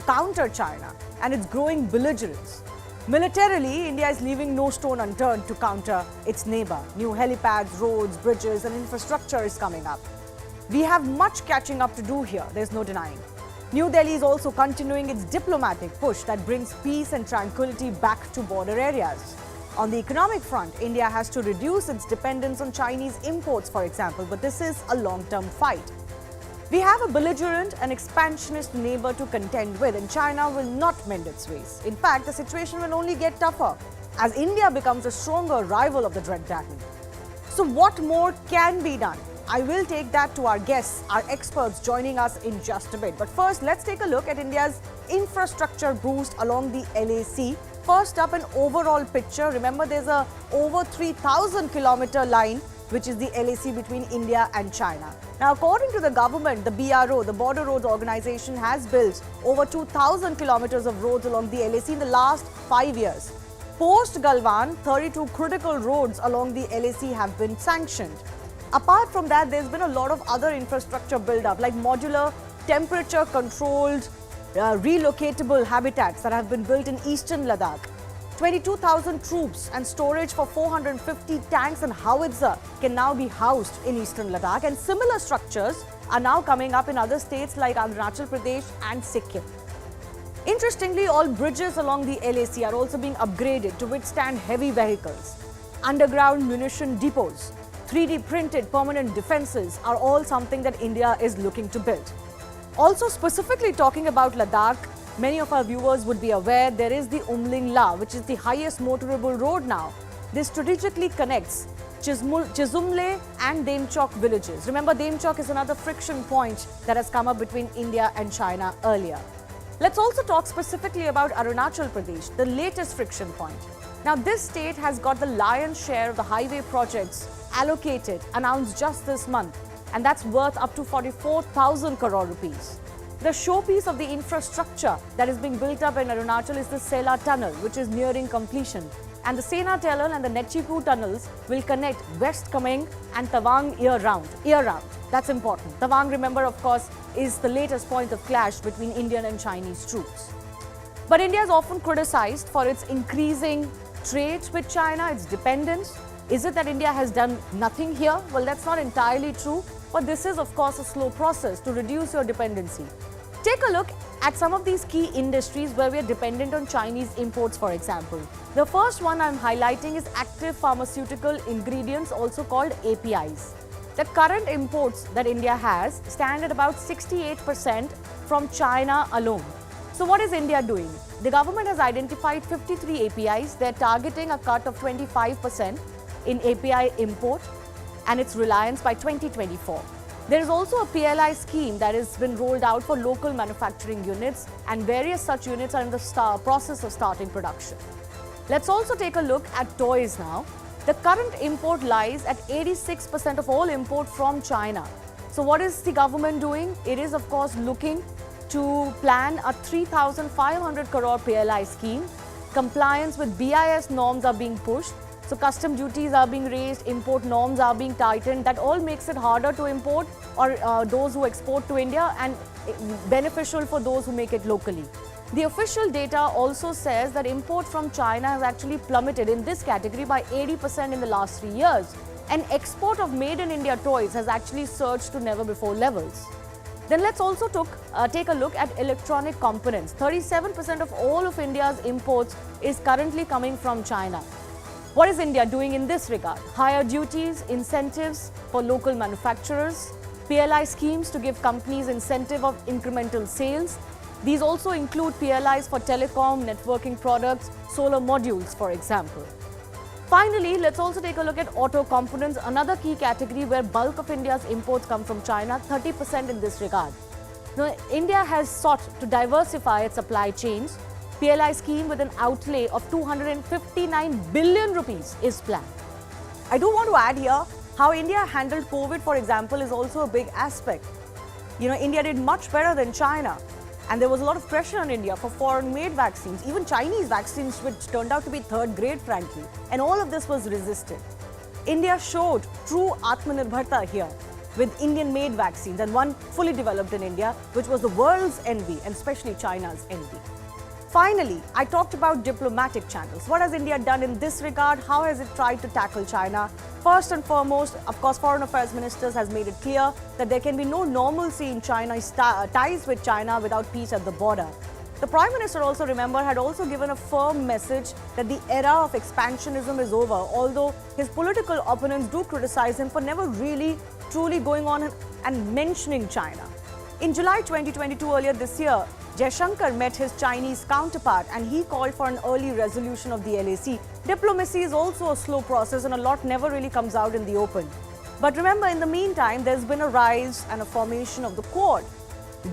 counter China and its growing belligerence. Militarily, India is leaving no stone unturned to counter its neighbor. New helipads, roads, bridges and infrastructure is coming up. We have much catching up to do here, there's no denying. New Delhi is also continuing its diplomatic push that brings peace and tranquility back to border areas. On the economic front, India has to reduce its dependence on Chinese imports, for example, but this is a long-term fight. We have a belligerent and expansionist neighbor to contend with, and China will not mend its ways. In fact, the situation will only get tougher as India becomes a stronger rival of the Dread Dragon. So what more can be done? I will take that to our guests, our experts joining us in just a bit. But first, let's take a look at India's infrastructure boost along the LAC. First up, an overall picture. Remember, there's a over 3,000-kilometer line which is the LAC between India and China. Now, according to the government, the BRO, the Border Roads Organization, has built over 2,000 kilometers of roads along the LAC in the last 5 years. Post Galwan, 32 critical roads along the LAC have been sanctioned. Apart from that, there's been a lot of other infrastructure build-up, like modular, temperature-controlled, relocatable habitats that have been built in eastern Ladakh. 22,000 troops and storage for 450 tanks and howitzer can now be housed in eastern Ladakh, and similar structures are now coming up in other states like Arunachal Pradesh and Sikkim. Interestingly, all bridges along the LAC are also being upgraded to withstand heavy vehicles. Underground munition depots, 3D printed permanent defenses are all something that India is looking to build. Also, specifically talking about Ladakh, many of our viewers would be aware there is the Umling La, which is the highest motorable road now. This strategically connects Chizumle and Demchok villages. Remember, Demchok is another friction point that has come up between India and China earlier. Let's also talk specifically about Arunachal Pradesh, the latest friction point. Now, this state has got the lion's share of the highway projects allocated, announced just this month, and that's worth up to 44,000 crore rupees. The showpiece of the infrastructure that is being built up in Arunachal is the Sela Tunnel, which is nearing completion. And the Sena Tunnel and the Nechipu tunnels will connect West Kameng and Tawang year-round. That's important. Tawang, remember, of course, is the latest point of clash between Indian and Chinese troops. But India is often criticized for its increasing trade with China, its dependence. Is it that India has done nothing here? Well, that's not entirely true. But this is, of course, a slow process to reduce your dependency. Take a look at some of these key industries where we are dependent on Chinese imports, for example. The first one I'm highlighting is active pharmaceutical ingredients, also called APIs. The current imports that India has stand at about 68% from China alone. So what is India doing? The government has identified 53 APIs. They're targeting a cut of 25% in API import and its reliance by 2024. There is also a PLI scheme that has been rolled out for local manufacturing units, and various such units are in the process of starting production. Let's also take a look at toys now. The current import lies at 86% of all import from China. So what is the government doing? It is, of course, looking to plan a 3,500 crore PLI scheme. Compliance with BIS norms are being pushed. So custom duties are being raised, import norms are being tightened. That all makes it harder to import or those who export to India, and beneficial for those who make it locally. The official data also says that import from China has actually plummeted in this category by 80% in the last 3 years. And export of made in India toys has actually surged to never before levels. Then let's also take a look at electronic components. 37% of all of India's imports is currently coming from China. What is India doing in this regard? Higher duties, incentives for local manufacturers, PLI schemes to give companies incentive of incremental sales. These also include PLIs for telecom, networking products, solar modules, for example. Finally, let's also take a look at auto components, another key category where bulk of India's imports come from China, 30% in this regard. Now, India has sought to diversify its supply chains. PLI scheme with an outlay of 259 billion rupees is planned. I do want to add here how India handled COVID, for example, is also a big aspect. India did much better than China, and there was a lot of pressure on India for foreign-made vaccines, even Chinese vaccines, which turned out to be third grade, frankly. And all of this was resisted. India showed true Atmanirbharta here. with Indian-made vaccines and one fully developed in India, which was the world's envy and especially China's envy. Finally, I talked about diplomatic channels. What has India done in this regard? How has it tried to tackle China? First and foremost, of course, Foreign Affairs Ministers has made it clear that there can be no normalcy in China's ties with China without peace at the border. The Prime Minister also, remember, had also given a firm message that the era of expansionism is over, although his political opponents do criticize him for never really truly going on and mentioning China. In July 2022, earlier this year, Jaishankar met his Chinese counterpart and he called for an early resolution of the LAC. Diplomacy is also a slow process and a lot never really comes out in the open. But remember, in the meantime, there's been a rise and a formation of the Quad.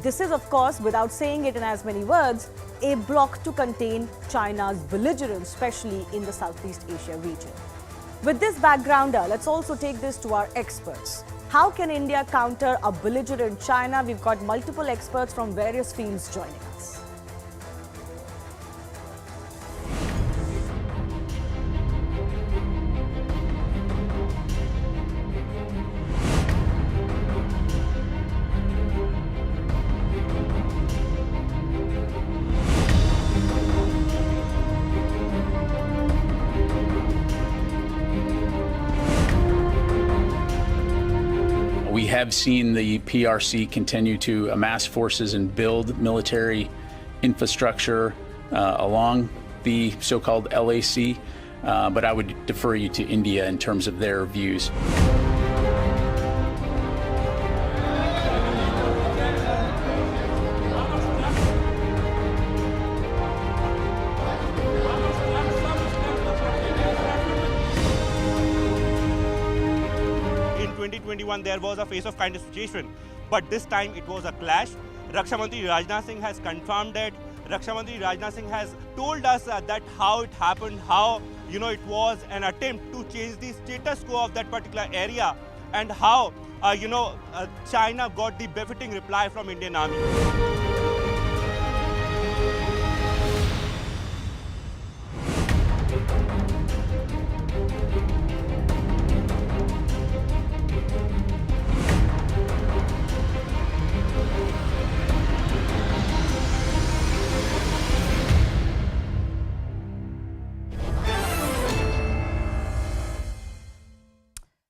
This is, of course, without saying it in as many words, a bloc to contain China's belligerence, especially in the Southeast Asia region. With this backgrounder, let's also take this to our experts. How can India counter a belligerent China? We've got multiple experts from various fields joining us. We have seen the PRC continue to amass forces and build military infrastructure along the so-called LAC, but I would defer you to India in terms of their views. There was a face-off kind of situation, but this time it was a clash. Raksha Mantri Rajnath Singh has confirmed it. Raksha Mantri Rajnath Singh has told us that how it happened, how it was an attempt to change the status quo of that particular area, and how China got the befitting reply from Indian Army.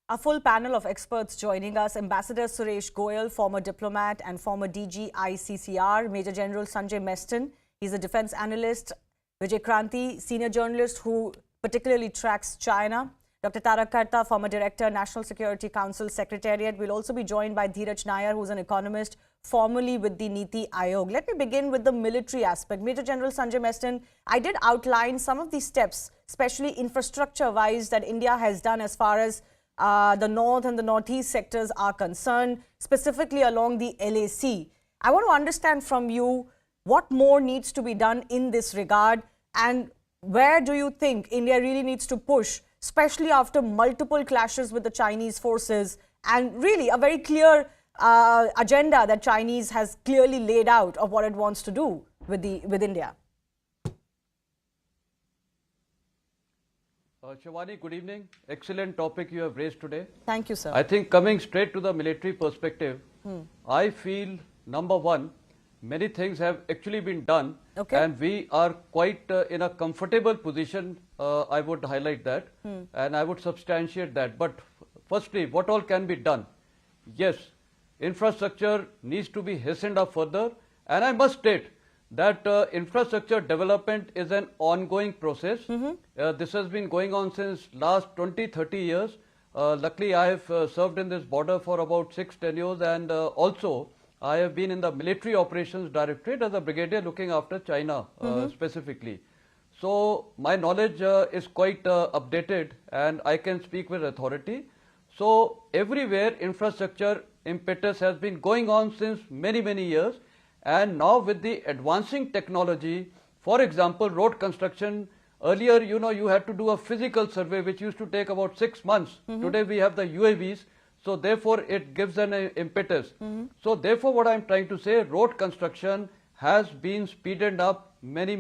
A full panel of experts joining us: Ambassador Suresh Goyal, former diplomat and former DG ICCR; Major General Sanjay Meston, he's a defense analyst; Vijay Kranti, senior journalist who particularly tracks China; Dr. Tarak Karta, former director, National Security Council Secretariat. We'll also be joined by Dheeraj Nair, who's an economist formerly with the Niti Aayog. Let me begin with the military aspect. Major General Sanjay Meston, I did outline some of the steps, especially infrastructure-wise, that India has done as far as the north and the northeast sectors are concerned, specifically along the LAC. I want to understand from you what more needs to be done in this regard, and where do you think India really needs to push, especially after multiple clashes with the Chinese forces and really a very clear agenda that Chinese has clearly laid out of what it wants to do with India. Shivani, good evening. Excellent topic you have raised today. Thank you, sir. I think coming straight to the military perspective, I feel, number one, many things have actually been done, and we are quite in a comfortable position. I would highlight that, and I would substantiate that. But firstly, what all can be done? Yes, infrastructure needs to be hastened up further, and I must state that infrastructure development is an ongoing process. This has been going on since last 20-30 years. Luckily, I have served in this border for about 6-10 years, and also I have been in the Military Operations Directorate as a brigadier looking after China specifically. So my knowledge is quite updated, and I can speak with authority. So everywhere infrastructure impetus has been going on since many years. And now with the advancing technology, for example, road construction, earlier, you had to do a physical survey, which used to take about 6 months. Today we have the UAVs, so therefore it gives an impetus. So therefore what I'm trying to say, road construction has been speeded up many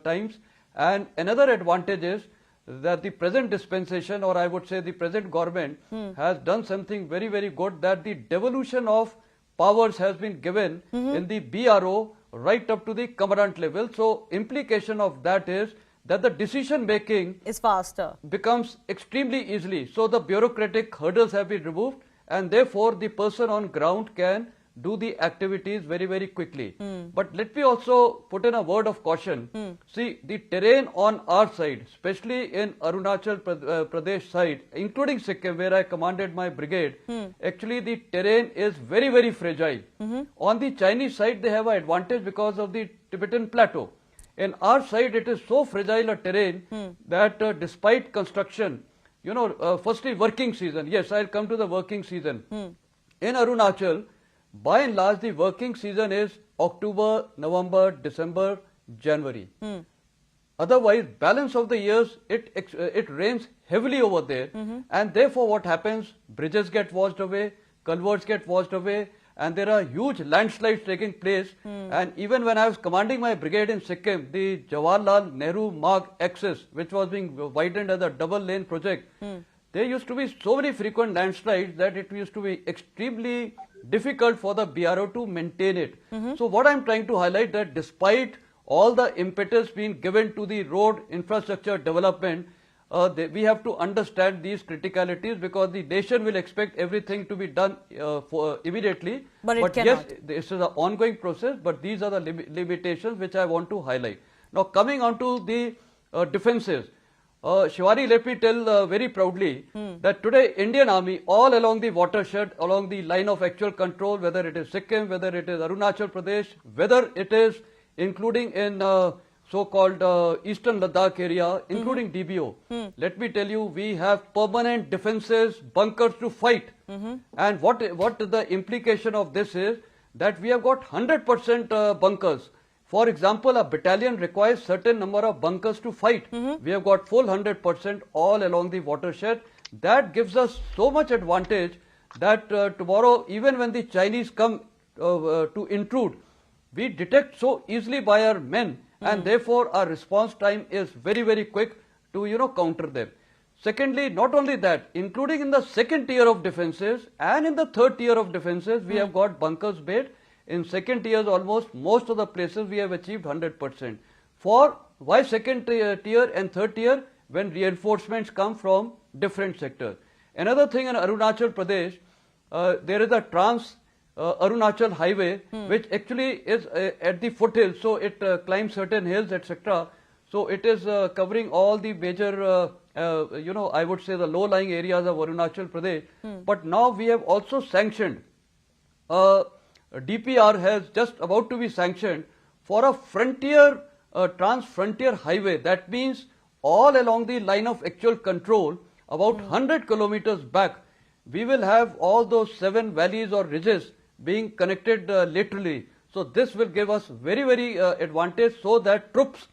times. And another advantage is that the present dispensation, or I would say the present government, has done something very, very good, that the devolution of powers has been given in the BRO right up to the commandant level. So implication of that is that the decision making is faster, becomes extremely easily. So the bureaucratic hurdles have been removed, and therefore the person on ground can do the activities very, very quickly. But let me also put in a word of caution. See, the terrain on our side, especially in Arunachal Pradesh side, including Sikkim, where I commanded my brigade, actually the terrain is very, very fragile. On the Chinese side, they have an advantage because of the Tibetan plateau. In our side, it is so fragile a terrain that despite construction, you know, firstly working season, yes, I'll come to the working season. In Arunachal, by and large, the working season is October, November, December, January. Otherwise, balance of the years, it rains heavily over there, and therefore what happens, bridges get washed away, culverts get washed away, and there are huge landslides taking place. And even when I was commanding my brigade in Sikkim, the Jawaharlal Nehru Marg axis, which was being widened as a double lane project, there used to be so many frequent landslides that it used to be extremely difficult for the BRO to maintain it. So what I'm trying to highlight, that despite all the impetus being given to the road infrastructure development, we have to understand these criticalities, because the nation will expect everything to be done immediately. But yes, this is an ongoing process, but these are the limitations which I want to highlight. Now coming on to the defenses. Shivari, let me tell very proudly that today Indian Army all along the watershed, along the line of actual control, whether it is Sikkim, whether it is Arunachal Pradesh, whether it is including in so-called eastern Ladakh area, including DBO. Let me tell you, we have permanent defenses, bunkers to fight. And what the implication of this is that we have got 100% bunkers. For example, a battalion requires certain number of bunkers to fight. We have got full 100% all along the watershed. That gives us so much advantage that tomorrow, even when the Chinese come to intrude, we detect so easily by our men, and therefore our response time is very, very quick to, you know, counter them. Secondly, not only that, including in the second tier of defenses and in the third tier of defenses, we have got bunkers made. In second tiers, almost most of the places we have achieved 100%. For why second tier and third tier? When reinforcements come from different sectors. Another thing in Arunachal Pradesh, there is a trans Arunachal highway, which actually is at the foothills, so it climbs certain hills, etc. So it is covering all the major, you know, I would say the low-lying areas of Arunachal Pradesh. But now we have also sanctioned DPR has just about to be sanctioned for a frontier, trans-frontier highway. That means all along the line of actual control, about 100 kilometers back, we will have all those 7 valleys or ridges being connected laterally. So this will give us very, very advantage, so that troops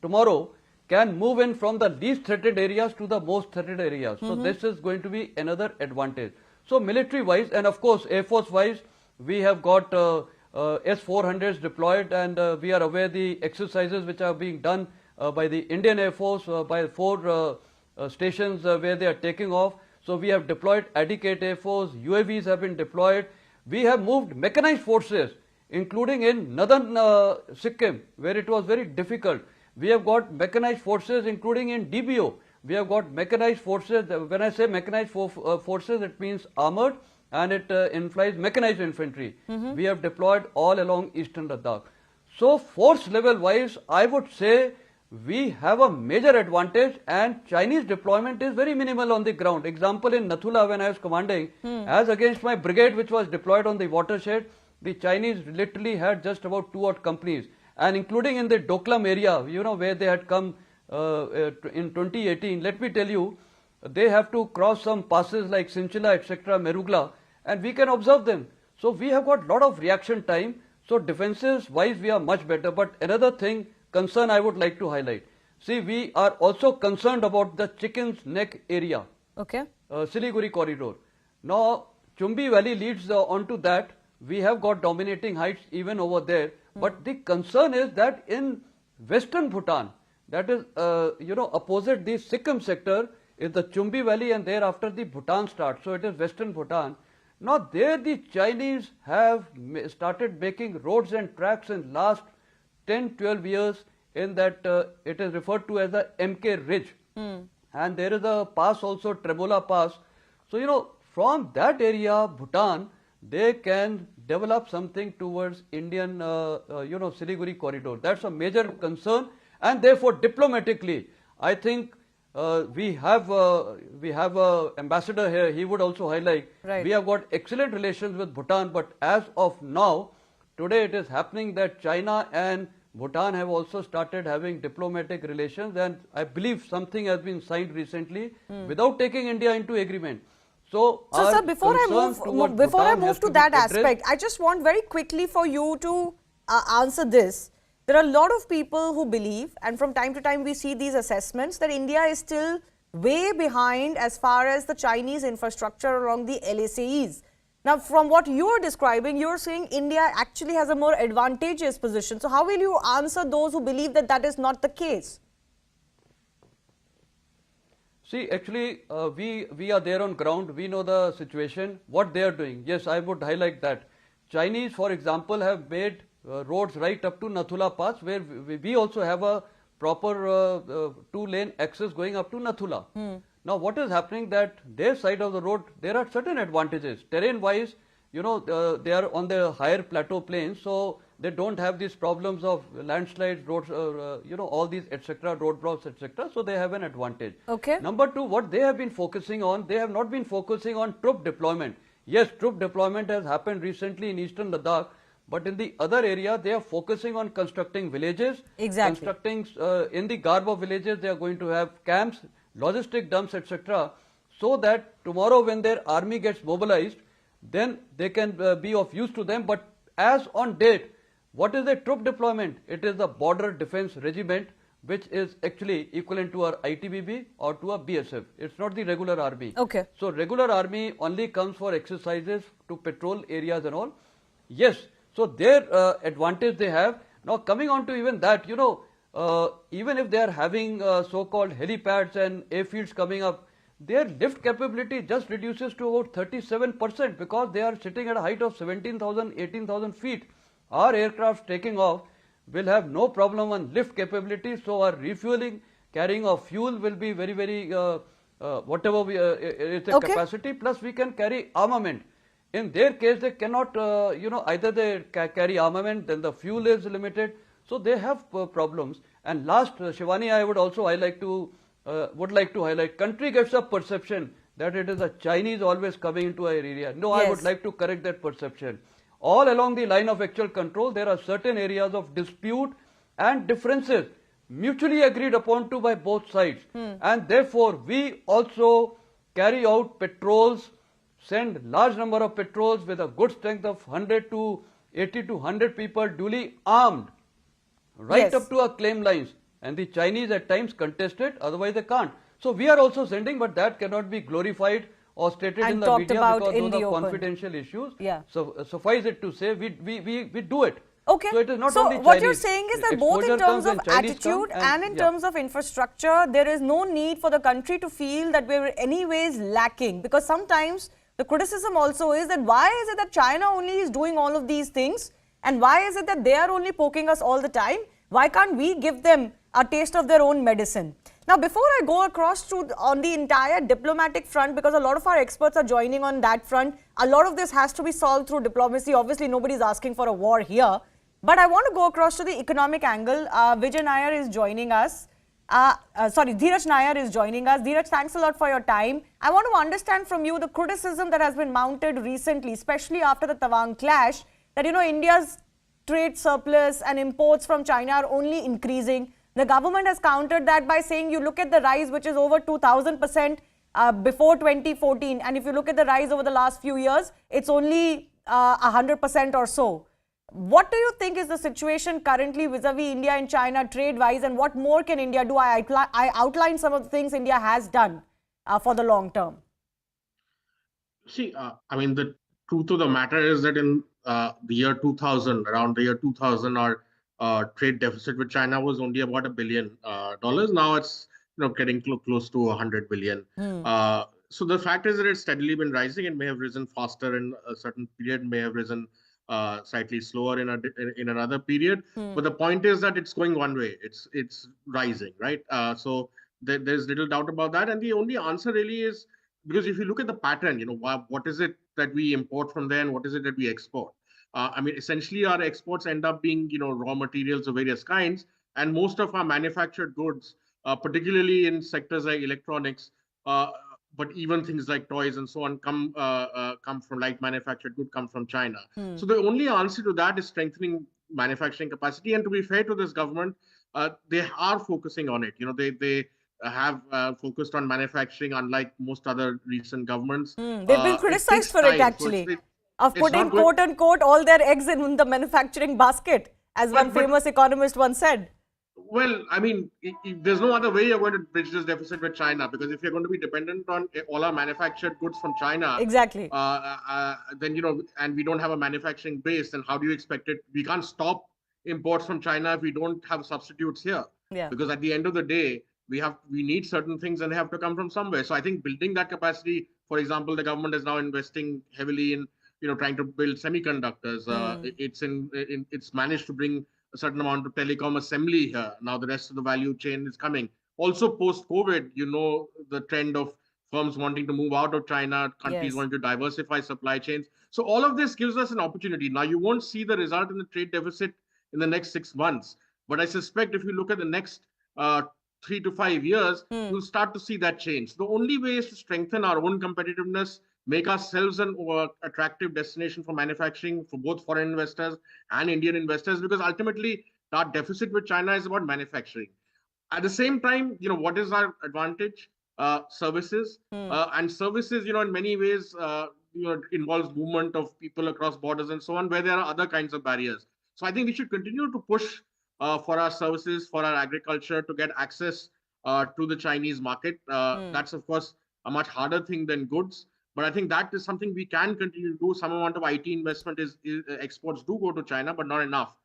tomorrow can move in from the least threatened areas to the most threatened areas. So this is going to be another advantage. So military-wise, and of course Air Force-wise, we have got S-400s deployed, and we are aware the exercises which are being done by the Indian Air Force, by 4 stations where they are taking off. So we have deployed adequate Air Force, UAVs have been deployed. We have moved mechanized forces, including in northern Sikkim, where it was very difficult. We have got mechanized forces, including in DBO. We have got mechanized forces. When I say mechanized forces, it means armored, and it implies mechanized infantry. We have deployed all along eastern Ladakh. So force level wise, I would say we have a major advantage, and Chinese deployment is very minimal on the ground. Example, in Nathula, when I was commanding, as against my brigade which was deployed on the watershed, the Chinese literally had just about 2 odd companies, and including in the Doklam area, you know, where they had come in 2018. Let me tell you, they have to cross some passes like Sinchila, etc., Merugla, and we can observe them. So we have got lot of reaction time. So defenses wise we are much better. But another thing, concern I would like to highlight. See, we are also concerned about the Chicken's Neck area. Okay. Siliguri corridor. Now, Chumbi Valley leads onto that. We have got dominating heights even over there. But the concern is that in western Bhutan, that is, opposite the Sikkim sector is the Chumbi Valley, and thereafter the Bhutan starts. So it is Western Bhutan. Now there the Chinese have started making roads and tracks in last 10-12 years in that it is referred to as the MK Ridge. And there is a pass also, Trebola Pass. So, from that area, Bhutan, they can develop something towards Indian, Siliguri corridor. That's a major concern. And therefore, diplomatically, I think we have a ambassador here. He would also highlight. Right. We have got excellent relations with Bhutan, but as of now, today it is happening that China and Bhutan have also started having diplomatic relations, and I believe something has been signed recently without taking India into agreement. So sir, before I move to that aspect, I just want very quickly for you to answer this. There are a lot of people who believe, and from time to time we see these assessments, that India is still way behind as far as the Chinese infrastructure along the LACs. Now, from what you are describing, you are saying India actually has a more advantageous position. So how will you answer those who believe that that is not the case? See, actually, we are there on ground. We know the situation, what they are doing. Yes, I would highlight that. Chinese, for example, have made roads right up to Nathula Pass, where we also have a proper two-lane access going up to Nathula. Now, what is happening that their side of the road, there are certain advantages. Terrain-wise, they are on the higher plateau plains, so they don't have these problems of landslides, roads, all these, etc., roadblocks, etc. So they have an advantage. Okay. Number two, what they have been focusing on, they have not been focusing on troop deployment. Yes, troop deployment has happened recently in eastern Ladakh, but in the other area, they are focusing on constructing villages. Exactly. Constructing, in the garb of villages, they are going to have camps, logistic dumps, etc. So that tomorrow when their army gets mobilized, then they can be of use to them. But as on date, what is the troop deployment? It is the Border Defense Regiment, which is actually equivalent to our ITBB or to a BSF. It's not the regular army. Okay. So regular army only comes for exercises to patrol areas and all. Yes. So their advantage they have. Now coming on to even that, even if they are having so-called helipads and airfields coming up, their lift capability just reduces to about 37% because they are sitting at a height of 17,000, 18,000 feet. Our aircraft taking off will have no problem on lift capability, so our refueling, carrying of fuel will be very, very, whatever it's a capacity, plus we can carry armament. In their case, they cannot, either they carry armament, then the fuel is limited, so they have problems. And last, Shivani, I would also like to highlight, country gets a perception that it is the Chinese always coming into our area. No, yes. I would like to correct that perception. All along the line of actual control, there are certain areas of dispute and differences mutually agreed upon to by both sides. And therefore, we also carry out patrols, send large number of patrols with a good strength of 100 to 80 to 100 people duly armed, right up to our claim lines. And the Chinese at times contest it, otherwise they can't. So we are also sending, but that cannot be glorified or stated in the media because those are confidential issues. Yeah. So suffice it to say, we do it. Okay. So it is not so only Chinese. What you're saying is that both in terms of Chinese attitude and in terms of infrastructure, there is no need for the country to feel that we're anyways lacking. Because sometimes the criticism also is that why is it that China only is doing all of these things? And why is it that they are only poking us all the time? Why can't we give them a taste of their own medicine? Now, before I go across to on the entire diplomatic front, because a lot of our experts are joining on that front, a lot of this has to be solved through diplomacy. Obviously, nobody's asking for a war here. But I want to go across to the economic angle. Vijay Nair is joining us. Dheeraj Nair is joining us. Dheeraj, thanks a lot for your time. I want to understand from you the criticism that has been mounted recently, especially after the Tawang clash, that, India's trade surplus and imports from China are only increasing. The government has countered that by saying you look at the rise, which is over 2,000% before 2014. And if you look at the rise over the last few years, it's only 100% or so. What do you think is the situation currently vis-a-vis India and China trade-wise, and what more can India do? I outlined some of the things India has done for the long term. See, the truth of the matter is that in the year 2000, around the year 2000 or trade deficit with China was only about $1 billion. Now it's getting close to 100 billion. So the fact is that it's steadily been rising. It may have risen faster in a certain period, may have risen slightly slower in another period. But the point is that it's going one way. It's rising, right? So there's little doubt about that. And the only answer really is, because if you look at the pattern, what is it that we import from there and what is it that we export? I mean, essentially, our exports end up being, raw materials of various kinds, and most of our manufactured goods, particularly in sectors like electronics, but even things like toys and so on, come from light manufactured goods, come from China. So the only answer to that is strengthening manufacturing capacity. And to be fair to this government, they are focusing on it. They have focused on manufacturing, unlike most other recent governments. They've been criticized for it, actually. Of putting, quote unquote, all their eggs in the manufacturing basket, as one famous economist once said. Well, I mean, there's no other way you're going to bridge this deficit with China, because if you're going to be dependent on all our manufactured goods from China, exactly, then, and we don't have a manufacturing base, then how do you expect it? We can't stop imports from China if we don't have substitutes here. Yeah. Because at the end of the day, we need certain things and they have to come from somewhere. So I think building that capacity, for example, the government is now investing heavily in trying to build semiconductors. It's managed to bring a certain amount of telecom assembly here. Now the rest of the value chain is coming. Also post-COVID, the trend of firms wanting to move out of China, countries wanting to diversify supply chains. So all of this gives us an opportunity. Now you won't see the result in the trade deficit in the next 6 months, but I suspect if you look at the next 3 to 5 years, you'll start to see that change. The only way is to strengthen our own competitiveness, make ourselves an attractive destination for manufacturing for both foreign investors and Indian investors, because ultimately our deficit with China is about manufacturing. At the same time, what is our advantage? Services. And services, in many ways, involves movement of people across borders and so on, where there are other kinds of barriers. So I think we should continue to push for our services, for our agriculture, to get access to the Chinese market. That's, of course, a much harder thing than goods. But I think that is something we can continue to do. Some amount of IT investment exports do go to China, but not enough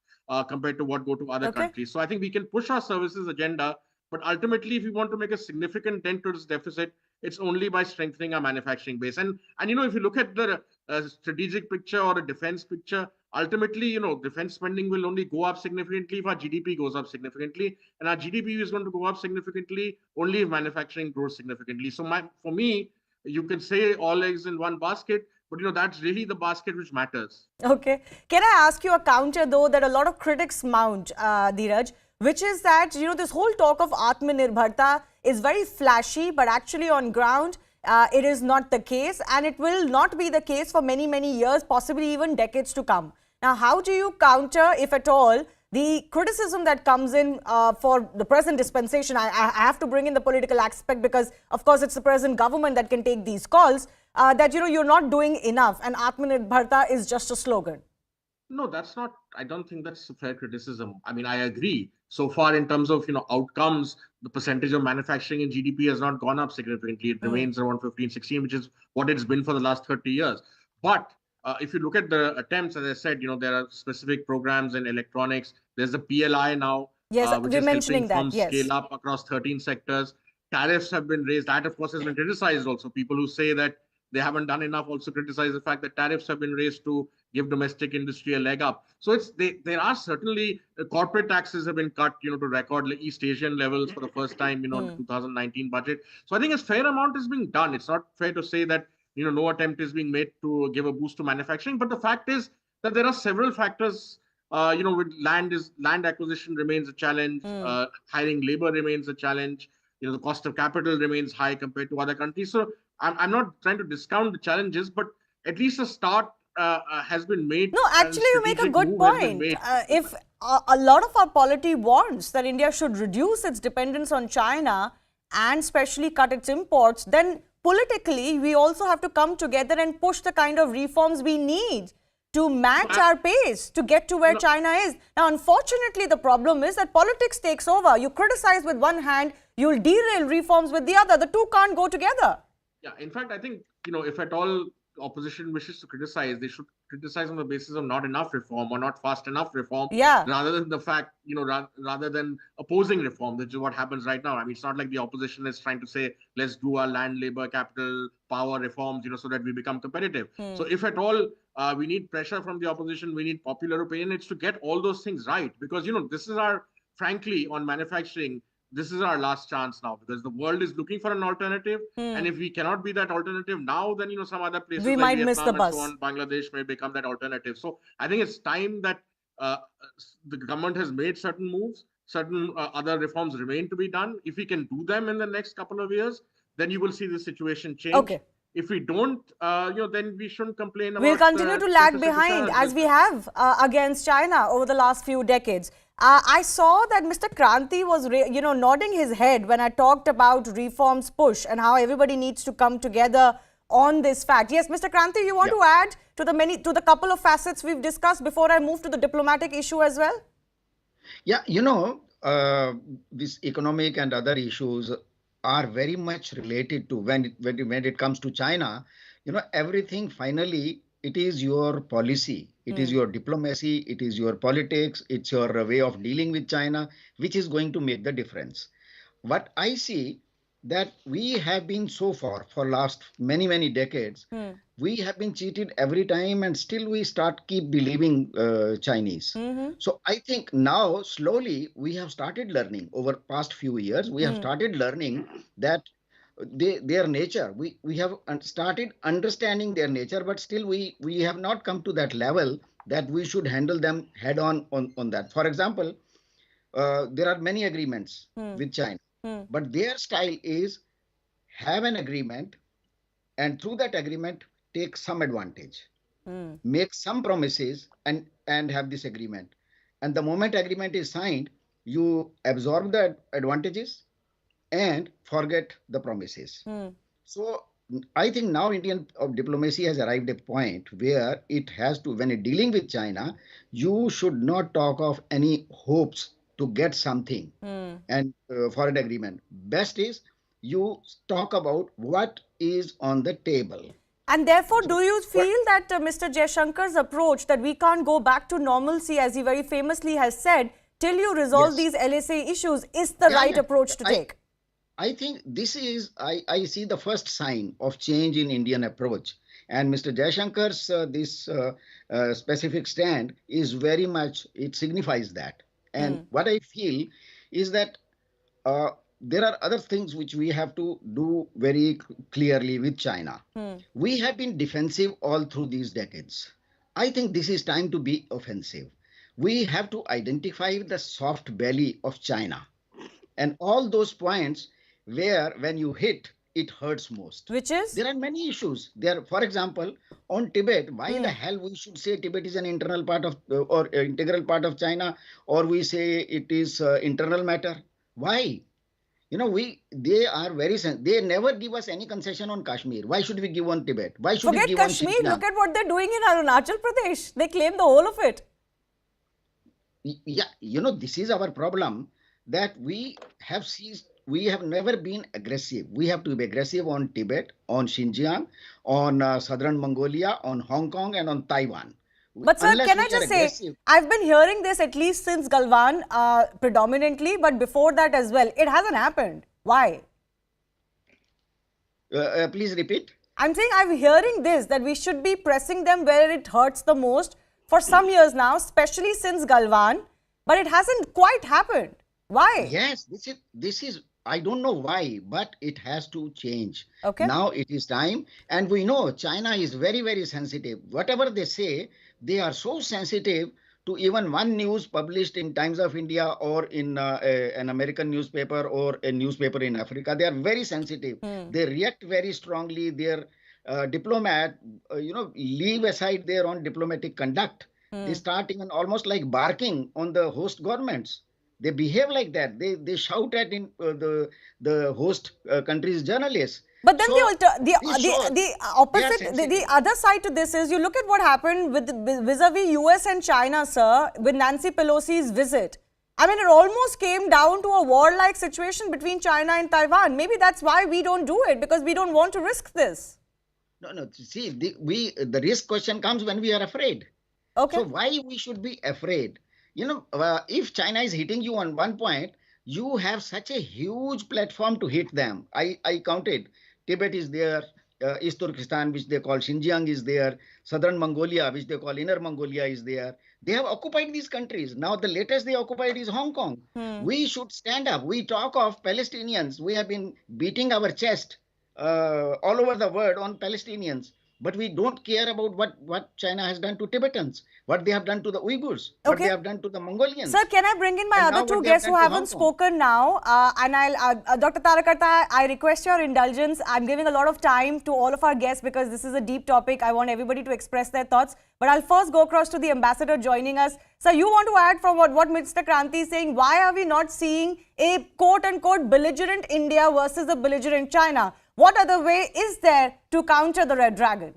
compared to what go to other countries. So I think we can push our services agenda. But ultimately, if we want to make a significant dent to this deficit, it's only by strengthening our manufacturing base. And if you look at the strategic picture or a defense picture, ultimately, defense spending will only go up significantly if our GDP goes up significantly. And our GDP is going to go up significantly only if manufacturing grows significantly. So for me, you can say all eggs in one basket, but that's really the basket which matters. Okay. Can I ask you a counter, though, that a lot of critics mount, Dheeraj, which is that, this whole talk of Atmanirbharta is very flashy, but actually on ground, it is not the case, and it will not be the case for many, many years, possibly even decades to come. Now, how do you counter, if at all, the criticism that comes in for the present dispensation? I have to bring in the political aspect because, of course, it's the present government that can take these calls, that, you're not doing enough and Atmanirbharta is just a slogan. No, that's not, I don't think that's a fair criticism. I mean, I agree. So far, in terms of, outcomes, the percentage of manufacturing in GDP has not gone up significantly. It remains around 15, 16, which is what it's been for the last 30 years. But if you look at the attempts, as I said, there are specific programs in electronics. There's the PLI now, which is mentioning helping that, firms scale up across 13 sectors. Tariffs have been raised. That, of course, has been criticized also. People who say that they haven't done enough also criticize the fact that tariffs have been raised to give domestic industry a leg up. So there are certainly corporate taxes have been cut, to record East Asian levels for the first time, in the 2019 budget. So I think a fair amount is being done. It's not fair to say that no attempt is being made to give a boost to manufacturing. But the fact is that there are several factors. With land acquisition remains a challenge. Hiring labor remains a challenge. The cost of capital remains high compared to other countries. So I'm not trying to discount the challenges, but at least a start has been made. No, actually, you make a good point. If a lot of our polity wants that India should reduce its dependence on China and especially cut its imports, then politically, we also have to come together and push the kind of reforms we need to match our pace to get to where China is. Now, unfortunately, the problem is that politics takes over. You criticize with one hand, you'll derail reforms with the other. The two can't go together. Yeah, in fact, I think, if at all opposition wishes to criticize, they should criticize on the basis of not enough reform or not fast enough reform, Yeah. rather than the fact, rather than opposing reform, which is what happens right now. I mean, it's not like the opposition is trying to say, let's do our land, labor, capital, power reforms, so that we become competitive. So if at all we need pressure from the opposition, we need popular opinion, it's to get all those things right. Because, this is frankly, on manufacturing, this is our last chance now, because the world is looking for an alternative. And if we cannot be that alternative now, then, some other places We like might Vietnam miss the and bus. so on, Bangladesh may become that alternative. So I think it's time that the government has made certain moves, certain other reforms remain to be done. If we can do them in the next couple of years, then you will see the situation change. Okay. If we don't, then we shouldn't complain about. We'll continue to lag behind as we have against China over the last few decades. I saw that Mr. Kranti was, nodding his head when I talked about reforms push and how everybody needs to come together on this fact. Yes, Mr. Kranti, you want to add to the couple of facets we've discussed before I move to the diplomatic issue as well? Yeah, this economic and other issues are very much related to when it comes to China. Everything finally, it is your policy, it is your diplomacy, it is your politics, it's your way of dealing with China, which is going to make the difference. What I see that we have been so far for last many decades, we have been cheated every time, and still we keep believing Chinese. So I think now slowly we have started learning over past few years. We have started learning that their nature. We have started understanding their nature, but still we have not come to that level that we should handle them head on that. For example, there are many agreements with China. But their style is have an agreement and through that agreement take some advantage, make some promises and have this agreement. And the moment agreement is signed, you absorb the advantages and forget the promises. So I think now Indian diplomacy has arrived at a point where it has to, when it dealing with China, you should not talk of any hopes to get something and for an agreement. Best is you talk about what is on the table. And therefore, do you feel that Mr. Jaishankar's approach that we can't go back to normalcy, as he very famously has said, till you resolve these LSA issues, is the right approach to take? I think this is, I see the first sign of change in Indian approach. And Mr. Jaishankar's this specific stand is very much, it signifies that. And what I feel is that there are other things which we have to do very clearly with China. We have been defensive all through these decades. I think this is time to be offensive. We have to identify the soft belly of China and all those points where when you hit, it hurts most. Which is? There are many issues. There, for example, on Tibet, why the hell we should say Tibet is an internal part of or integral part of China, or we say it is internal matter? Why? They are they never give us any concession on Kashmir. Why should we give on Tibet? Why should we give Kashmir? On Xinjiang? Look at what they're doing in Arunachal Pradesh. They claim the whole of it. Yeah, this is our problem, that we have never been aggressive. We have to be aggressive on Tibet, on Xinjiang, on southern Mongolia, on Hong Kong and on Taiwan. But sir, can I just say, I've been hearing this at least since Galwan predominantly, but before that as well. It hasn't happened. Why? Please repeat. I'm saying I'm hearing this, that we should be pressing them where it hurts the most for some years now, especially since Galwan, but it hasn't quite happened. Why? Yes, this is I don't know why, but it has to change. Okay. Now it is time, and we know China is very sensitive. Whatever they say, they are so sensitive to even one news published in Times of India or in an American newspaper or a newspaper in Africa. They are very sensitive. They react very strongly. Their diplomat, leave aside their own diplomatic conduct. They start even almost like barking on the host governments. They behave like that. They shout at the host country's journalists. But then the opposite, the other side to this is, you look at what happened with vis-a-vis US and China, sir, with Nancy Pelosi's visit. I mean, it almost came down to a war-like situation between China and Taiwan. Maybe that's why we don't do it, because we don't want to risk this. No. See, the risk question comes when we are afraid. Okay. So why we should be afraid? If China is hitting you on one point, you have such a huge platform to hit them. I counted. Tibet is there, East Turkestan, which they call Xinjiang, is there, Southern Mongolia, which they call Inner Mongolia, is there. They have occupied these countries. Now the latest they occupied is Hong Kong. We should stand up. We talk of Palestinians. We have been beating our chest all over the world on Palestinians. But we don't care about what China has done to Tibetans, what they have done to the Uyghurs, what they have done to the Mongolians. Sir, can I bring in my And other now two what they have guests who done to haven't Hong Kong. spoken now? And Dr. Tarakarta, I request your indulgence. I'm giving a lot of time to all of our guests because this is a deep topic. I want everybody to express their thoughts. But I'll first go across to the ambassador joining us. Sir, you want to add from what Mr. Kranti is saying? Why are we not seeing a quote-unquote belligerent India versus a belligerent China? What other way is there to counter the Red Dragon?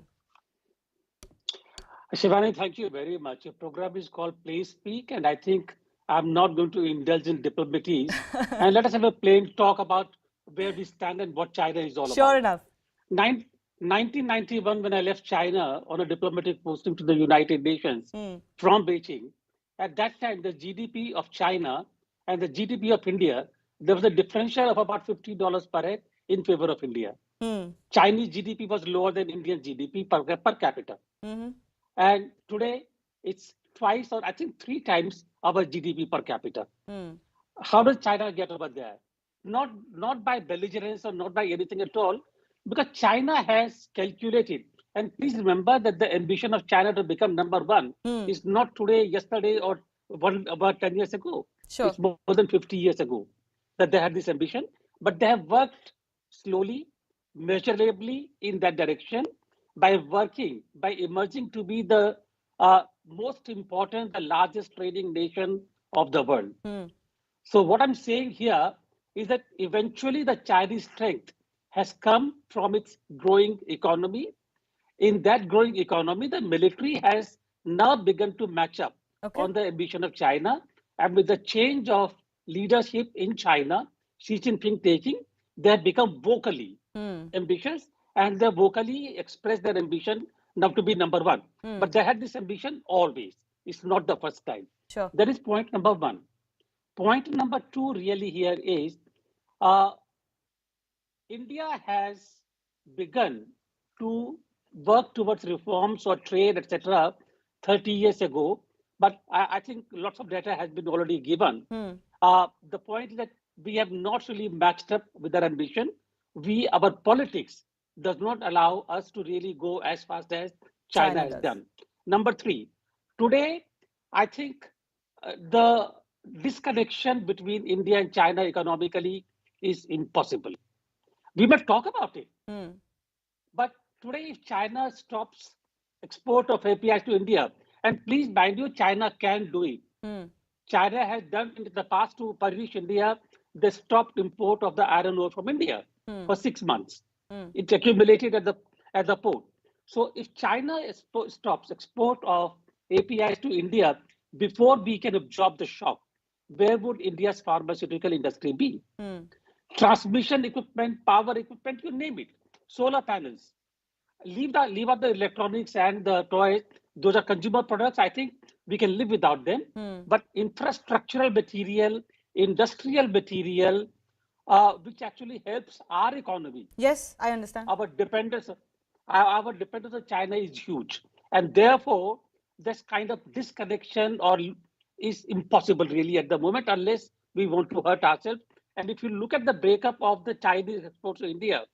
Shivani, thank you very much. Your program is called Play Speak, and I think I'm not going to indulge in diplomatics. And let us have a plain talk about where we stand and what China is all about. Sure enough. 1991, when I left China on a diplomatic posting to the United Nations from Beijing, at that time, the GDP of China and the GDP of India, there was a differential of about $50 per head in favor of India. Chinese GDP was lower than Indian GDP per capita. And today, it's twice or I think 3 times our GDP per capita. How does China get over there? Not by belligerence or not by anything at all, because China has calculated. And please remember that the ambition of China to become number one is not today, yesterday, or about 10 years ago. Sure. It's more than 50 years ago that they had this ambition. But they have worked slowly, measurably in that direction by emerging to be the most important, the largest trading nation of the world. So what I'm saying here is that eventually the Chinese strength has come from its growing economy. In that growing economy, the military has now begun to match up on the ambition of China. And with the change of leadership in China, Xi Jinping taking, they have become vocally ambitious, and they vocally express their ambition now to be number one. But they had this ambition always. It's not the first time. Sure. That is point number one. Point number two really here is India has begun to work towards reforms or trade, etc., 30 years ago. But I think lots of data has been already given. The point is that we have not really matched up with our ambition. Our politics does not allow us to really go as fast as China has done. Number three, today, I think the disconnection between India and China economically is impossible. We must talk about it. But today, if China stops export of APIs to India, and please mind you, China can do it. China has done in the past to punish India. They stopped import of the iron ore from India for 6 months. It accumulated at the port. So if China stops export of APIs to India before we can absorb the shock, where would India's pharmaceutical industry be? Transmission equipment, power equipment, you name it. Solar panels. Leave out the electronics and the toys. Those are consumer products. I think we can live without them. But infrastructural material, industrial material, which actually helps our economy. Yes, I understand. Our dependence on China is huge. And therefore, this kind of disconnection is impossible really at the moment unless we want to hurt ourselves. And if you look at the breakup of the Chinese exports to India,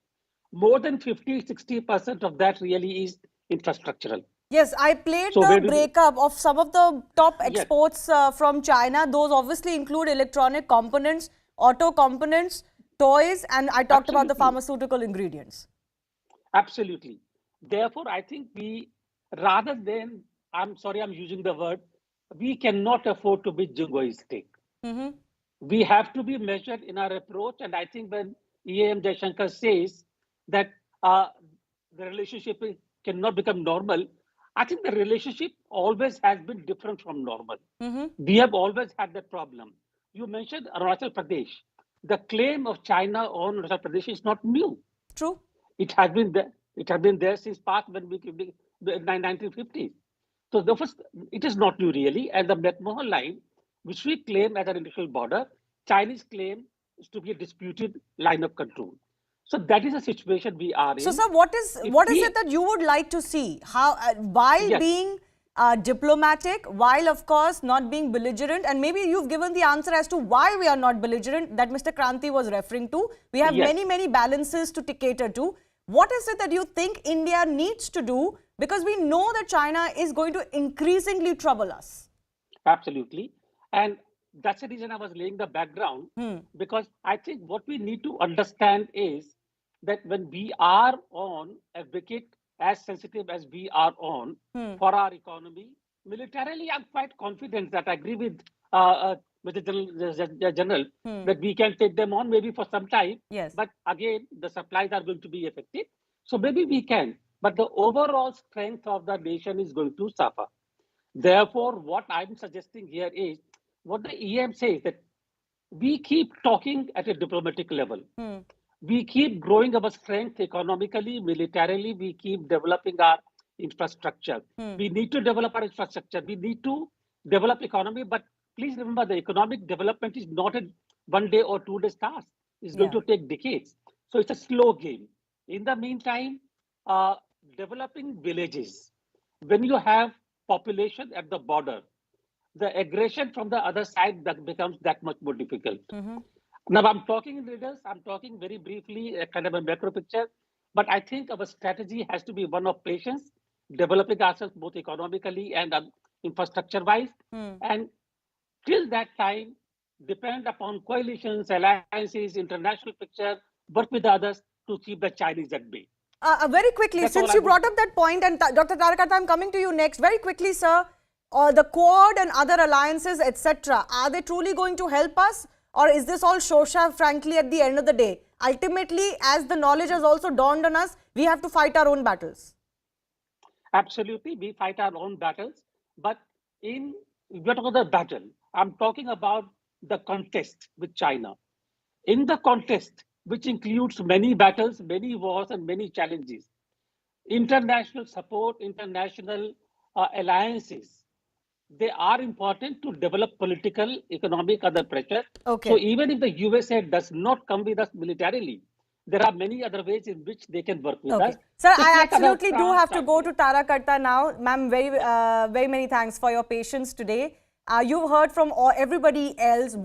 more than 50-60% of that really is infrastructural. Yes, I played the breakup of some of the top exports from China. Those obviously include electronic components, auto components, toys, and I talked about the pharmaceutical ingredients. Absolutely. Therefore, I think rather than, I'm sorry, I'm using the word, we cannot afford to be jingoistic. We have to be measured in our approach. And I think when EAM Jaishankar says that the relationship cannot become normal, I think the relationship always has been different from normal. We have always had that problem. You mentioned Arunachal Pradesh. The claim of China on Arunachal Pradesh is not new. True. It has been there. It has been there since past when we the 1950s. So the first, it is not new really. And the McMahon line, which we claim as an international border, Chinese claim is to be a disputed line of control. So that is the situation we are in. So, sir, what is it that you would like to see? How, while being diplomatic, while of course not being belligerent, and maybe you've given the answer as to why we are not belligerent that Mr. Kranti was referring to. We have many balances to cater to. What is it that you think India needs to do? Because we know that China is going to increasingly trouble us. Absolutely. And that's the reason I was laying the background, because I think what we need to understand is that when we are on a wicket as sensitive as we are on for our economy, militarily, I'm quite confident that I agree with the General that we can take them on maybe for some time. Yes. But again, the supplies are going to be affected. So maybe we can. But the overall strength of the nation is going to suffer. Therefore, what I'm suggesting here is what the EM says, that we keep talking at a diplomatic level. We keep growing our strength economically, militarily. We keep developing our infrastructure. We need to develop our infrastructure. We need to develop economy. But please remember, the economic development is not a 1 day or 2 days task. It's going to take decades. So it's a slow game. In the meantime, developing villages, when you have population at the border, the aggression from the other side that becomes that much more difficult. Now I'm talking in readers, I'm talking very briefly, a kind of a macro picture, but I think our strategy has to be one of patience, developing ourselves both economically and infrastructure wise. And till that time, depend upon coalitions, alliances, international picture, work with others to keep the Chinese at bay. Very quickly, since you brought up that point, and Dr. Tarakatha, I'm coming to you next. Very quickly, sir, the Quad and other alliances, etc., are they truly going to help us? Or is this all shosha, frankly, at the end of the day? Ultimately, as the knowledge has also dawned on us, we have to fight our own battles. Absolutely, we fight our own battles. But we're talking about the battle. I'm talking about the contest with China. In the contest, which includes many battles, many wars, and many challenges, international support, international alliances, they are important to develop political, economic, other pressure. So even if the USA does not come with us militarily, there are many other ways in which they can work with us. Sir, I absolutely do have to go to Tarakatha now. Ma'am, very many thanks for your patience today. You've heard from everybody else.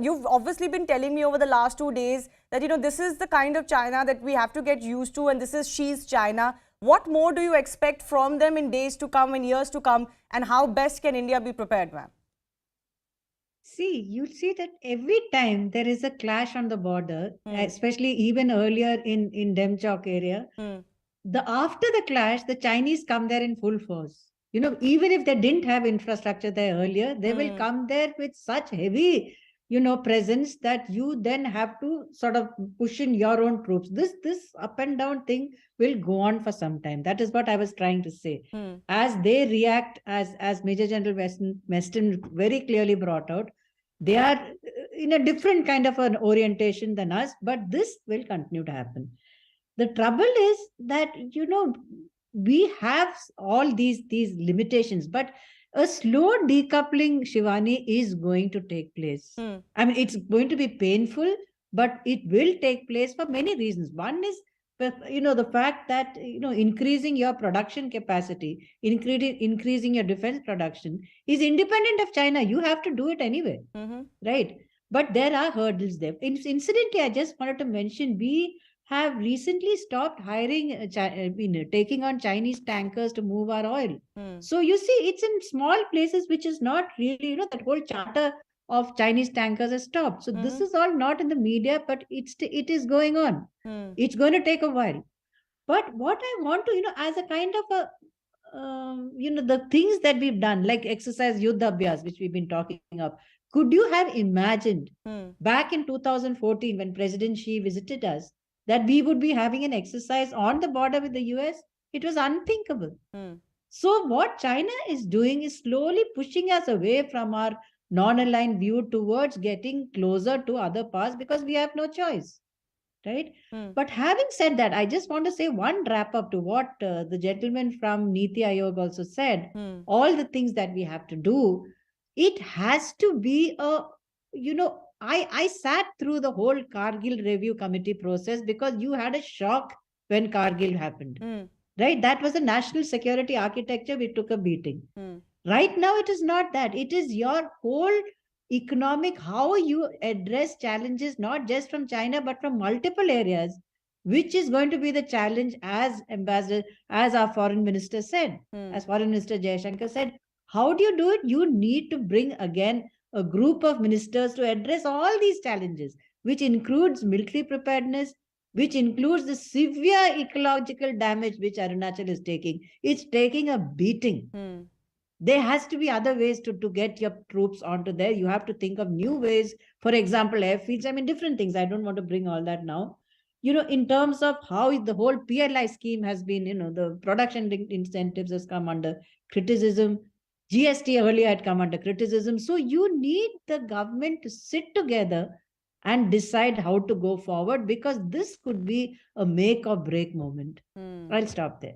You've obviously been telling me over the last 2 days that, this is the kind of China that we have to get used to, and this is Xi's China. What more do you expect from them in days to come, in years to come, and how best can India be prepared, ma'am? See, you see that every time there is a clash on the border, especially even earlier in Demchok area, after the clash, the Chinese come there in full force. Even if they didn't have infrastructure there earlier, they will come there with such heavy, presence that you then have to sort of push in your own troops. This up and down thing will go on for some time. That is what I was trying to say. As they react, as Major General Weston very clearly brought out, they are in a different kind of an orientation than us, but this will continue to happen. The trouble is that, we have all these limitations, but a slow decoupling, Shivani, is going to take place. I mean, it's going to be painful, but it will take place for many reasons. One is, the fact that, increasing your production capacity, increasing your defense production is independent of China. You have to do it anyway, right? But there are hurdles there. Incidentally, I just wanted to mention, we have recently stopped hiring, taking on Chinese tankers to move our oil. So you see, it's in small places, which is not really, that whole charter of Chinese tankers has stopped. So this is all not in the media, but it is going on. It's going to take a while. But what I want to, as a kind of a, the things that we've done, like exercise Yuddha Abhyas, which we've been talking of, could you have imagined back in 2014 when President Xi visited us, that we would be having an exercise on the border with the US? It was unthinkable. So what China is doing is slowly pushing us away from our non-aligned view towards getting closer to other powers, because we have no choice. right? But having said that, I just want to say one wrap up to what the gentleman from Niti Aayog also said. All the things that we have to do, it has to be a, I sat through the whole Kargil review committee process because you had a shock when Kargil happened, right? That was a national security architecture. We took a beating. Right now, it is not that. It is your whole economic, how you address challenges, not just from China, but from multiple areas, which is going to be the challenge, as Ambassador, as our foreign minister said, as Foreign Minister Jaishankar said. How do you do it? You need to bring again a group of ministers to address all these challenges, which includes military preparedness, which includes the severe ecological damage which Arunachal is taking. It's taking a beating. There has to be other ways to get your troops onto there. You have to think of new ways. For example, airfields, I mean, different things. I don't want to bring all that now. In terms of how the whole PLI scheme has been, the production incentives has come under criticism. GST earlier had come under criticism. So you need the government to sit together and decide how to go forward, because this could be a make or break moment. I'll stop there.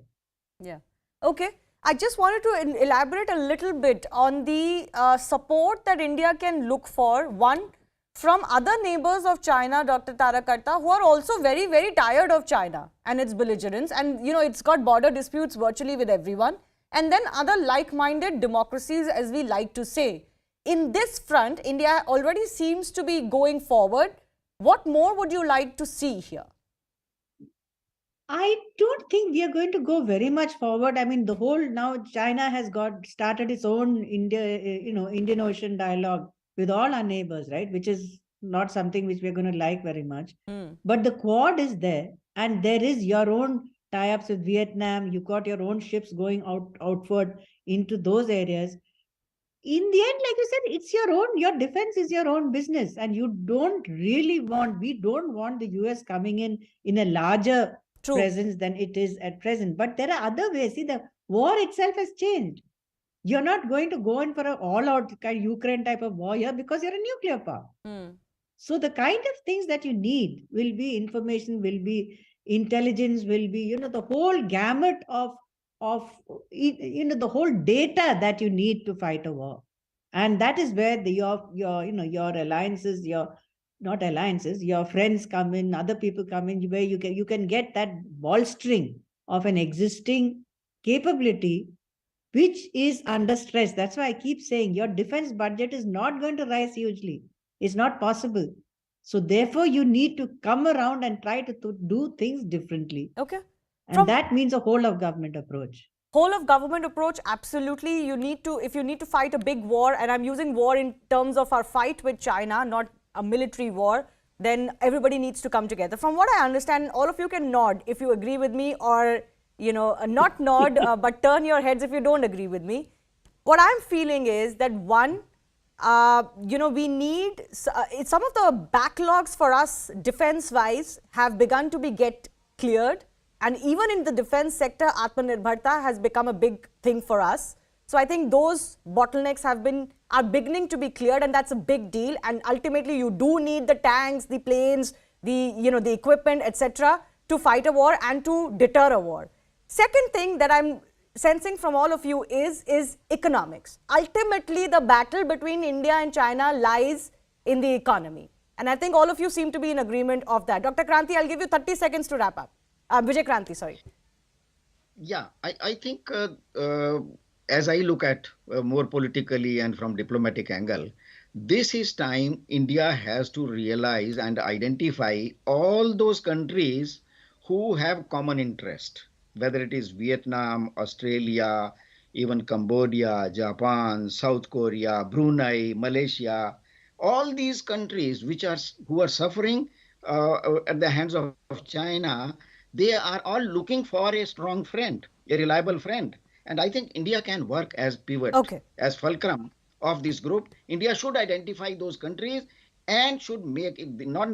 Yeah. Okay. I just wanted to elaborate a little bit on the support that India can look for, one, from other neighbors of China, Dr. Tarakarta, who are also very, very tired of China and its belligerence. And, it's got border disputes virtually with everyone. And then other like-minded democracies, as we like to say. In this front, India already seems to be going forward. What more would you like to see here? I don't think we are going to go very much forward. I mean, the whole now China has started its own Indian Ocean dialogue with all our neighbors, right? Which is not something which we're going to like very much. But the Quad is there, and there is your own tie-ups with Vietnam. You got your own ships going outward into those areas. In the end, like you said, it's your defense is your own business, and we don't want the US coming in a larger presence than it is at present. But there are other ways. See, the war itself has changed. You're not going to go in for an all-out kind of Ukraine type of war here because you're a nuclear power. So the kind of things that you need will be information, will be intelligence, will be, the whole gamut of the whole data that you need to fight a war. And that is where your alliances, your friends come in, other people come in, where you can get that bolstering of an existing capability which is under stress. That's why I keep saying your defense budget is not going to rise hugely. It's not possible. So therefore, you need to come around and try to do things differently. Okay. And that means a whole of government approach. Whole of government approach, absolutely. If you need to fight a big war, and I'm using war in terms of our fight with China, not a military war, then everybody needs to come together. From what I understand, all of you can nod if you agree with me, or, not nod, but turn your heads if you don't agree with me. What I'm feeling is that one, we need, some of the backlogs for us defense-wise have begun to get cleared. And even in the defense sector, Atmanirbharta has become a big thing for us. So I think those bottlenecks are beginning to be cleared, and that's a big deal. And ultimately, you do need the tanks, the planes, the equipment, etc., to fight a war and to deter a war. Second thing that I'm sensing from all of you is economics. Ultimately, the battle between India and China lies in the economy. And I think all of you seem to be in agreement of that. Dr. Kranti, I'll give you 30 seconds to wrap up. Vijay Kranti, sorry. Yeah, I think as I look at more politically and from diplomatic angle, this is time India has to realize and identify all those countries who have common interest, whether it is Vietnam, Australia, even Cambodia, Japan, South Korea, Brunei, Malaysia, all these countries who are suffering at the hands of China. They are all looking for a strong friend, a reliable friend. And I think India can work as pivot, as fulcrum of this group. India should identify those countries and should make, no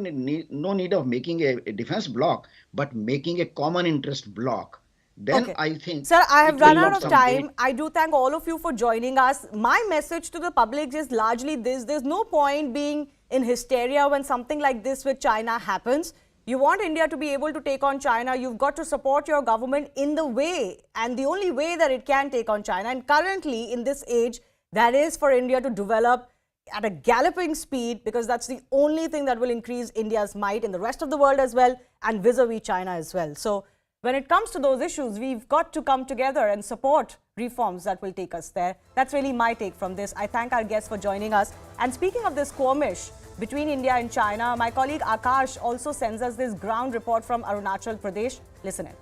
need of making a defense bloc, but making a common interest bloc. Then I think... Sir, I have run out of time. I do thank all of you for joining us. My message to the public is largely this. There's no point being in hysteria when something like this with China happens. You want India to be able to take on China, you've got to support your government in the way, and the only way that it can take on China. And currently, in this age, that is for India to develop at a galloping speed, because that's the only thing that will increase India's might in the rest of the world as well, and vis-a-vis China as well. So when it comes to those issues, we've got to come together and support reforms that will take us there. That's really my take from this. I thank our guests for joining us. And speaking of this skirmish between India and China, my colleague Akash also sends us this ground report from Arunachal Pradesh. Listen in.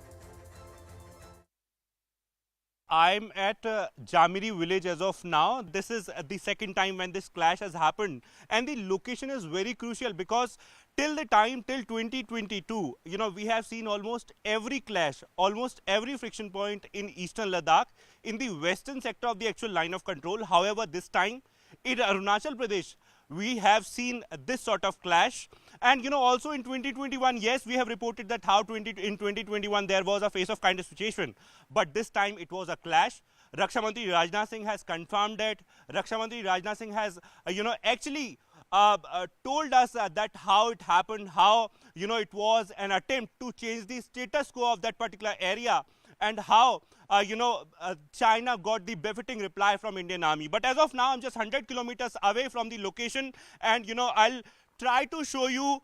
I'm at Jamiri village as of now. This is the second time when this clash has happened, and the location is very crucial because till 2022, we have seen almost every clash, almost every friction point in eastern Ladakh, in the western sector of the actual line of control. However, this time in Arunachal Pradesh, we have seen this sort of clash. And also in 2021, yes, we have reported that in 2021 there was a face-off kind of situation, but this time it was a clash. Raksha Mantri Rajnath Singh has confirmed it. Raksha Mantri Rajnath Singh has actually told us that how it happened, how it was an attempt to change the status quo of that particular area, and how China got the befitting reply from Indian Army. But as of now, I'm just 100 kilometers away from the location, and I'll try to show you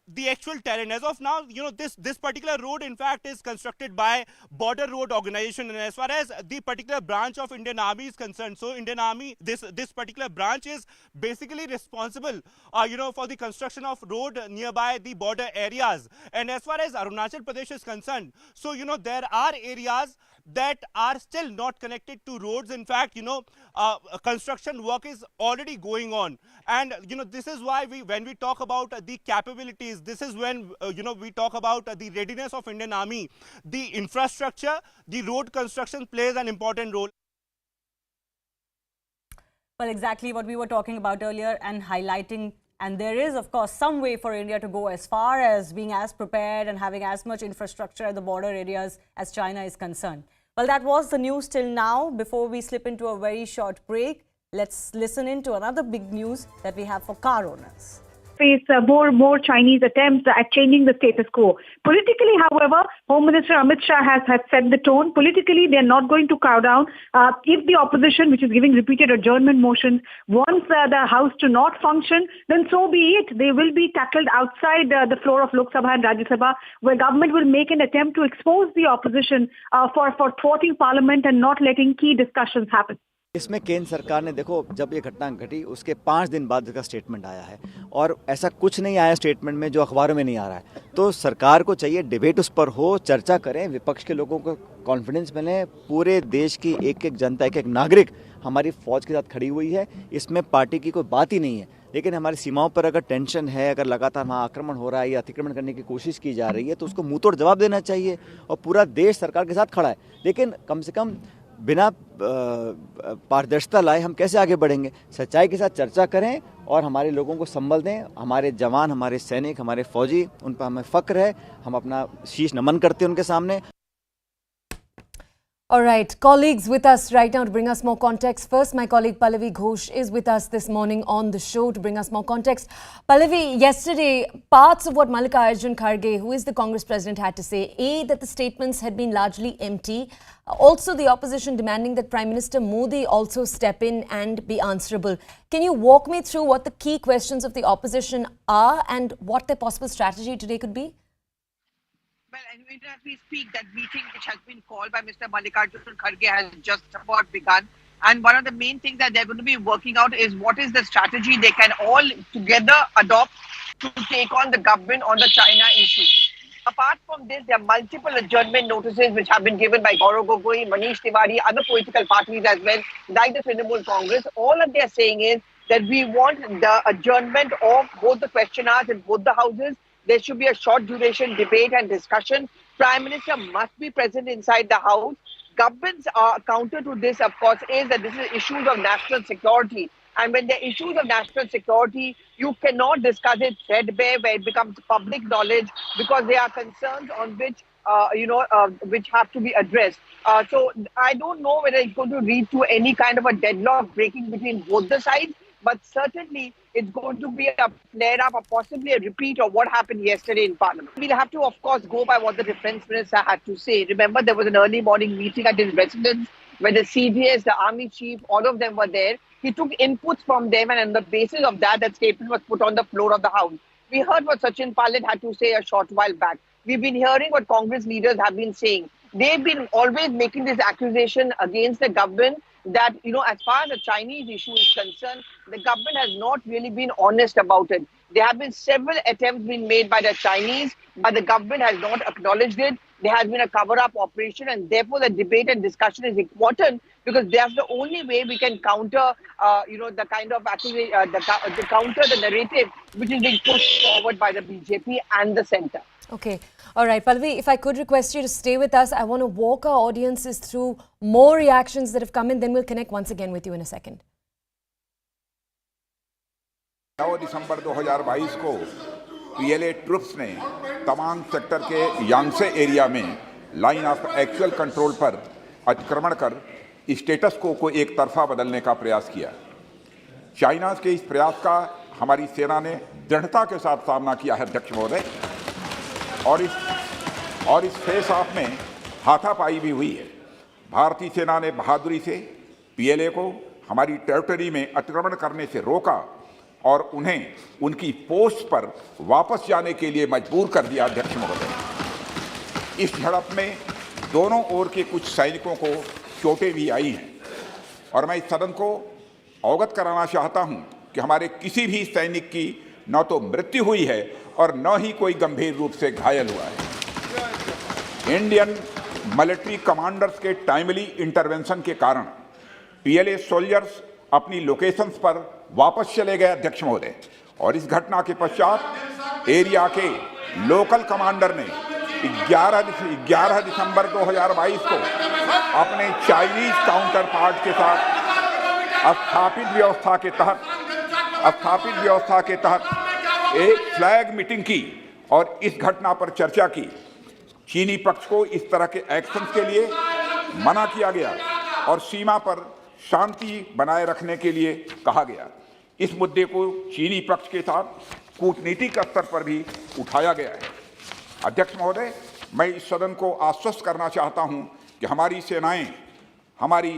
the actual terrain. As of now, this particular road in fact is constructed by Border Road Organization, and as far as the particular branch of Indian Army is concerned, so Indian Army, this particular branch is basically responsible for the construction of road nearby the border areas. And as far as Arunachal Pradesh is concerned, so there are areas that are still not connected to roads. In fact, construction work is already going on, and this is why when we talk about the capabilities, this is when we talk about the readiness of Indian Army. The infrastructure, the road construction plays an important role. Well, exactly what we were talking about earlier and highlighting. And there is, of course, some way for India to go as far as being as prepared and having as much infrastructure at the border areas as China is concerned. Well, that was the news till now. Before we slip into a very short break, let's listen into another big news that we have for car owners. Face more Chinese attempts at changing the status quo. Politically, however, Home Minister Amit Shah has set the tone. Politically, they are not going to cow down. If the opposition, which is giving repeated adjournment motions, wants the House to not function, then so be it. They will be tackled outside the floor of Lok Sabha and Rajya Sabha, where government will make an attempt to expose the opposition for thwarting Parliament and not letting key discussions happen. इसमें केंद्र सरकार ने देखो, जब ये घटना घटी उसके 5 दिन बाद इसका स्टेटमेंट आया है, और ऐसा कुछ नहीं आया स्टेटमेंट में जो अखबारों में नहीं आ रहा है। तो सरकार को चाहिए डिबेट उस पर हो, चर्चा करें, विपक्ष के लोगों को कॉन्फिडेंस मिले। पूरे देश की एक एक जनता, एक एक नागरिक हमारी फौज के साथ खड़ी हुई है। इसमें पार्टी की कोई बात ही नहीं है। लेकिन हमारी सीमाओं पर अगर टेंशन है, अगर लगातार वहाँ आक्रमण हो रहा है या अतिक्रमण करने की कोशिश की जा रही है, तो उसको मुंह तोड़ जवाब देना चाहिए, और पूरा देश सरकार के साथ खड़ा है। लेकिन कम से कम बिना पारदर्शिता लाए हम कैसे आगे बढ़ेंगे? सच्चाई के साथ चर्चा करें और हमारे लोगों को संबल दें। हमारे जवान, हमारे सैनिक, हमारे फौजी, उन पर हमें फक्र है। हम अपना शीश नमन करते हैं उनके सामने। All right, colleagues with us right now to bring us more context. First, my colleague Pallavi Ghosh is with us this morning on the show to bring us more context. Pallavi, yesterday, parts of what Mallikarjun Kharge, who is the Congress president, had to say, A, that the statements had been largely empty. Also, the opposition demanding that Prime Minister Modi also step in and be answerable. Can you walk me through what the key questions of the opposition are and what their possible strategy today could be? Well, and as we speak, that meeting which has been called by Mr. Mallikarjun Kharge has just about begun. And one of the main things that they're going to be working out is what is the strategy they can all together adopt to take on the government on the China issue. Apart from this, there are multiple adjournment notices which have been given by Gaurav Gogoi, Manish Tiwari, other political parties as well, like the Trinamool Congress. All that they're saying is that we want the adjournment of both the question hours in both the houses. There should be a short duration debate and discussion. Prime Minister must be present inside the House. Government's counter to this, of course, is that this is issues of national security. And when there are issues of national security, you cannot discuss it threadbare where it becomes public knowledge, because there are concerns on which, which have to be addressed. So I don't know whether it's going to lead to any kind of a deadlock breaking between both the sides, but certainly it's going to be a flare-up or possibly a repeat of what happened yesterday in Parliament. We'll have to, of course, go by what the Defence Minister had to say. Remember, there was an early morning meeting at his residence where the CDS, the Army Chief, all of them were there. He took inputs from them, and on the basis of that, that statement was put on the floor of the House. We heard what Sachin Pilot had to say a short while back. We've been hearing what Congress leaders have been saying. They've been always making this accusation against the government that, as far as the Chinese issue is concerned, the government has not really been honest about it. There have been several attempts being made by the Chinese, but the government has not acknowledged it. There has been a cover-up operation, and therefore the debate and discussion is important because that's the only way we can counter, the kind of counter the narrative which is being pushed forward by the BJP and the centre. Okay. All right, Pallavi, if I could request you to stay with us, I want to walk our audiences through more reactions that have come in, then we'll connect once again with you in a second. 9 दिसंबर 2022 को PLA troops ने Tawang sector के यांगसे area में line of actual control पर अतिक्रमण कर status को एक तरफा बदलने का प्रयास किया। चाइना के इस प्रयास का हमारी सेना ने दृढ़ता के साथ सामना किया है अध्यक्ष महोदय, और इस फेस ऑफ में हाथापाई भी हुई है। भारतीय सेना ने बहादुरी से पीएलए को हमारी टेरिटरी में अतिक्रमण करने से रोका और उन्हें उनकी पोस्ट पर वापस जाने के लिए मजबूर कर दिया अध्यक्ष महोदय। इस झड़प में दोनों ओर के कुछ सैनिकों को चोटें भी आई हैं और मैं इस सदन को अवगत कराना चाहता हूं कि हमारे किसी भी सैनिक की न तो मृत्यु हुई है और न ही कोई गंभीर रूप से घायल हुआ है। इंडियन मिलिट्री कमांडर्स के टाइमली इंटरवेंशन के कारण पीएलए सोल्जर्स अपनी लोकेशंस पर वापस चले गए अध्यक्ष महोदय, और इस घटना के पश्चात एरिया के लोकल कमांडर ने 11 दिसंबर 2022 को अपने चाइनीज काउंटर पार्ट के साथ स्थापित व्यवस्था के तहत एक फ्लैग मीटिंग की और इस घटना पर चर्चा की। चीनी पक्ष को इस तरह के एक्शन के लिए मना किया गया और सीमा पर शांति बनाए रखने के लिए कहा गया। इस मुद्दे को चीनी पक्ष के साथ कूटनीतिक स्तर पर भी उठाया गया है। अध्यक्ष महोदय, मैं इस सदन को आश्वस्त करना चाहता हूं कि हमारी सेनाएं हमारी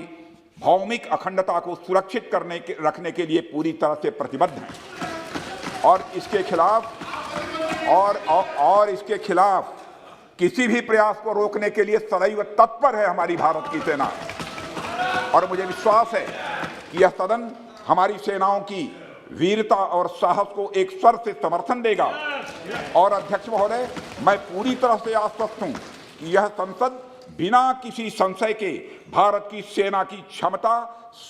भौमिक अखंडता को सुरक्षित रखने के लिए पूरी तरह से प्रतिबद्ध हैं और इसके खिलाफ किसी भी प्रयास को रोकने के लिए सदैव तत्पर है हमारी भारत की सेना। और मुझे विश्वास है कि यह सदन हमारी सेनाओं की वीरता और साहस को एक स्वर से समर्थन देगा। और अध्यक्ष महोदय, मैं पूरी तरह से आश्वस्त हूं कि यह संसद बिना किसी संशय के भारत की सेना की क्षमता,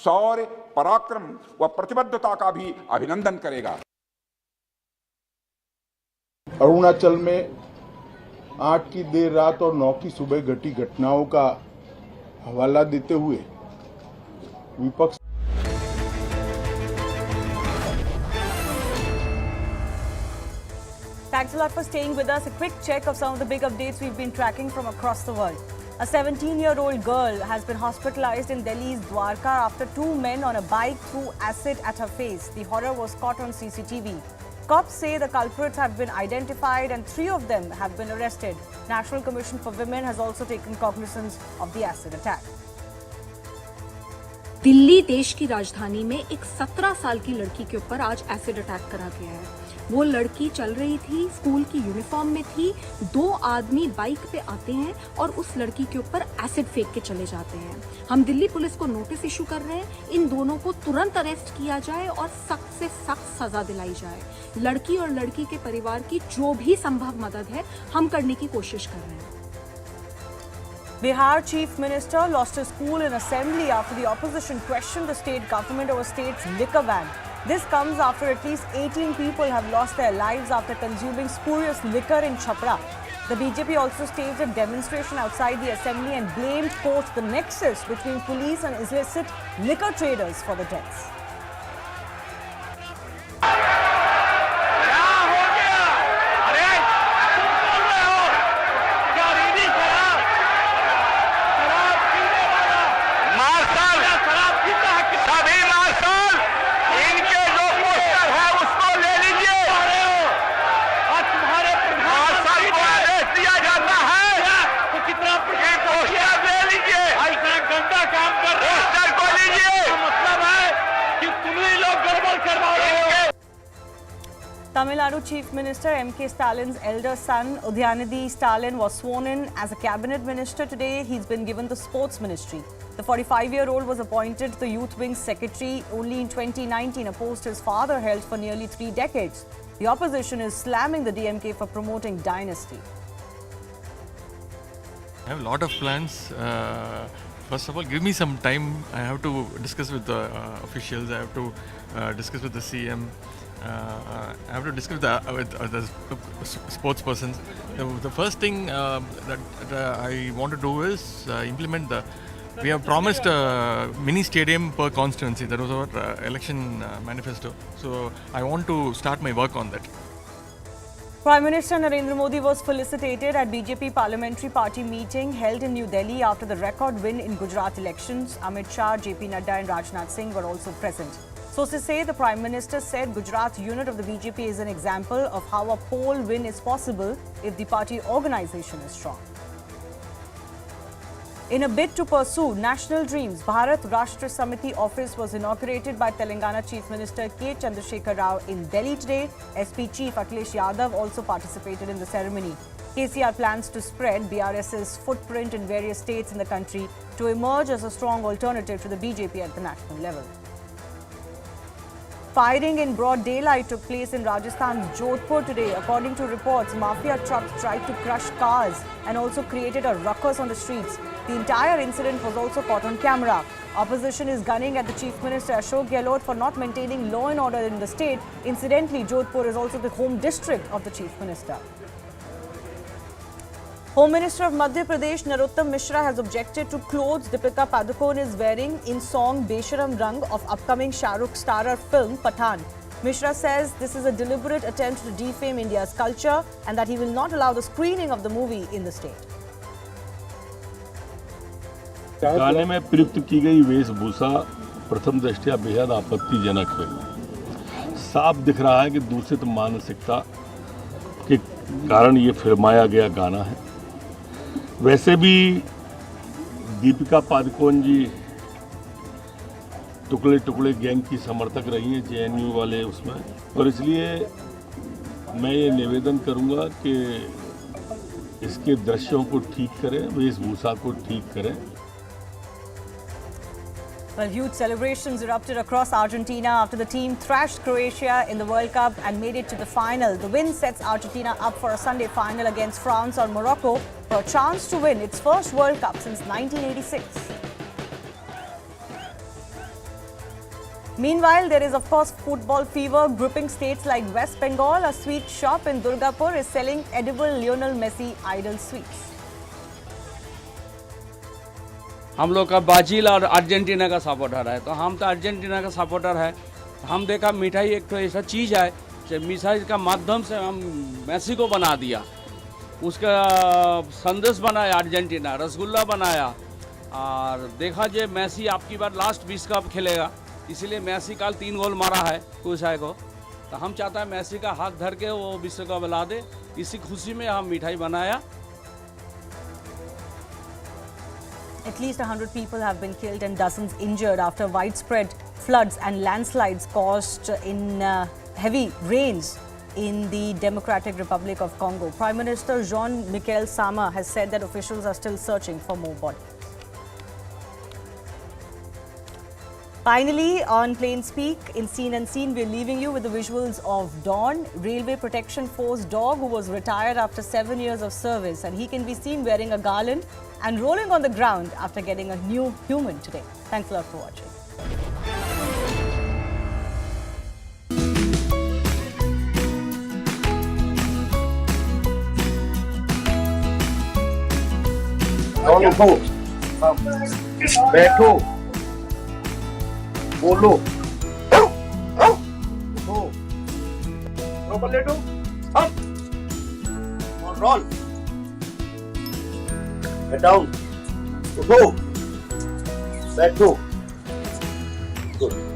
शौर्य, पराक्रम व प्रतिबद्धता का भी अभिनंदन करेगा। अरुणाचल में 8 की देर रात और 9 की सुबह घटी घटनाओं का हवाला देते हुए विपक्ष Thanks a lot for staying with us. A quick check of some of the big updates we've been tracking from across the world. A 17-year-old girl has been hospitalized in Delhi's Dwarka after 2 men on a bike threw acid at her face. The horror was caught on CCTV. Cops say the culprits have been identified and 3 of them have been arrested. National Commission for Women has also taken cognizance of the acid attack. Delhi देश की राजधानी में एक 17 साल की लड़की के ऊपर आज एसिड अटैक करा गया है। वो लड़की चल रही थी, स्कूल की यूनिफॉर्म में थी। 2 आदमी बाइक पे आते हैं और उस लड़की के ऊपर एसिड फेंक के चले जाते हैं। हम दिल्ली पुलिस को नोटिस इशू कर रहे हैं, इन दोनों को तुरंत अरेस्ट किया जाए और सख्त से सख्त सजा दिलाई जाए। लड़की और लड़की के परिवार की जो भी संभव मदद है हम करने की कोशिश कर रहे हैं। Bihar Chief Minister lost his cool in assembly after the opposition questioned the state government over state's liquor ban. This comes after at least 18 people have lost their lives after consuming spurious liquor in Chhapra. The BJP also staged a demonstration outside the assembly and blamed, quote, the nexus between police and illicit liquor traders for the deaths. सभी martial इनके जो poster है Tamil Nadu Chief Minister M.K. Stalin's elder son, Udyanidhi Stalin, was sworn in as a cabinet minister today. He's been given the sports ministry. The 45-year-old was appointed the youth wing's secretary only in 2019, a post his father held for nearly 3 decades. The opposition is slamming the DMK for promoting dynasty. I have a lot of plans. First of all, give me some time. I have to discuss with the officials. I have to discuss with the CM. I have to discuss with the sports persons. The first thing that I want to do is implement we have promised a mini stadium per constituency. That was our election manifesto. So I want to start my work on that. Prime Minister Narendra Modi was felicitated at BJP Parliamentary Party meeting held in New Delhi after the record win in Gujarat elections. Amit Shah, JP Nadda and Rajnath Singh were also present. Sources say the Prime Minister said Gujarat unit of the BJP is an example of how a poll win is possible if the party organisation is strong. In a bid to pursue national dreams, Bharat Rashtra Samiti office was inaugurated by Telangana Chief Minister K. Chandrasekhar Rao in Delhi today. SP Chief Akhilesh Yadav also participated in the ceremony. KCR plans to spread BRS's footprint in various states in the country to emerge as a strong alternative to the BJP at the national level. Firing in broad daylight took place in Rajasthan's Jodhpur today. According to reports, mafia trucks tried to crush cars and also created a ruckus on the streets. The entire incident was also caught on camera. Opposition is gunning at the Chief Minister Ashok Gehlot for not maintaining law and order in the state. Incidentally, Jodhpur is also the home district of the Chief Minister. Home Minister of Madhya Pradesh Narottam Mishra has objected to clothes Deepika Padukone is wearing in song Besharam Rang of upcoming Shah Rukh starrer film Pathan. Mishra says this is a deliberate attempt to defame India's culture and that he will not allow the screening of the movie in the state. गाने में प्रयुक्त की गई वेशभूषा प्रथम दृष्टया बेहद आपत्तिजनक है। साफ दिख रहा है कि दूषित मानसिकता के कारण ये फिल्माया गया गाना है। वैसे भी दीपिका पादुकोण जी टुकड़े टुकड़े गैंग की समर्थक रही हैं जेएनयू वाले उसमें, और इसलिए मैं ये निवेदन करूंगा कि इसके दृश्यों को ठीक करें, वेशभूषा को ठीक करें। Well, huge celebrations erupted across Argentina after the team thrashed Croatia in the World Cup and made it to the final. The win sets Argentina up for a Sunday final against France or Morocco for a chance to win its first World Cup since 1986. Meanwhile, there is of course football fever gripping states like West Bengal. A sweet shop in Durgapur is selling edible Lionel Messi idol sweets. हम लोग का Brazil और Argentina का supporter है, तो हम तो Argentina का सपोर्टर है। हम देखा मिठाई एक तो ऐसा चीज़ है कि मिठाई का माध्यम से हम मेसी को बना दिया, उसका संदेश बनाया अर्जेंटीना, रसगुल्ला बनाया, और देखा जे मेसी आपकी बार लास्ट विश्व कप खेलेगा, इसलिए मेसी कल 3 गोल मारा है कुशाय को, तो हम चाहता है मेसी का हाथ धर के वो विश्व कप ला दे। इसी खुशी में हम मिठाई बनाया। At least 100 people have been killed and dozens injured after widespread floods and landslides caused in heavy rains in the Democratic Republic of Congo. Prime Minister Jean-Michel Sama has said that officials are still searching for more bodies. Finally, on Plain Speak, in Scene Unseen, we're leaving you with the visuals of Dawn, Railway Protection Force dog who was retired after 7 years of service, and he can be seen wearing a garland and rolling on the ground after getting a new human today. Thanks a lot for watching. बैठो, बोलो, लेटो, roll, get down, उठो, बैठो, good.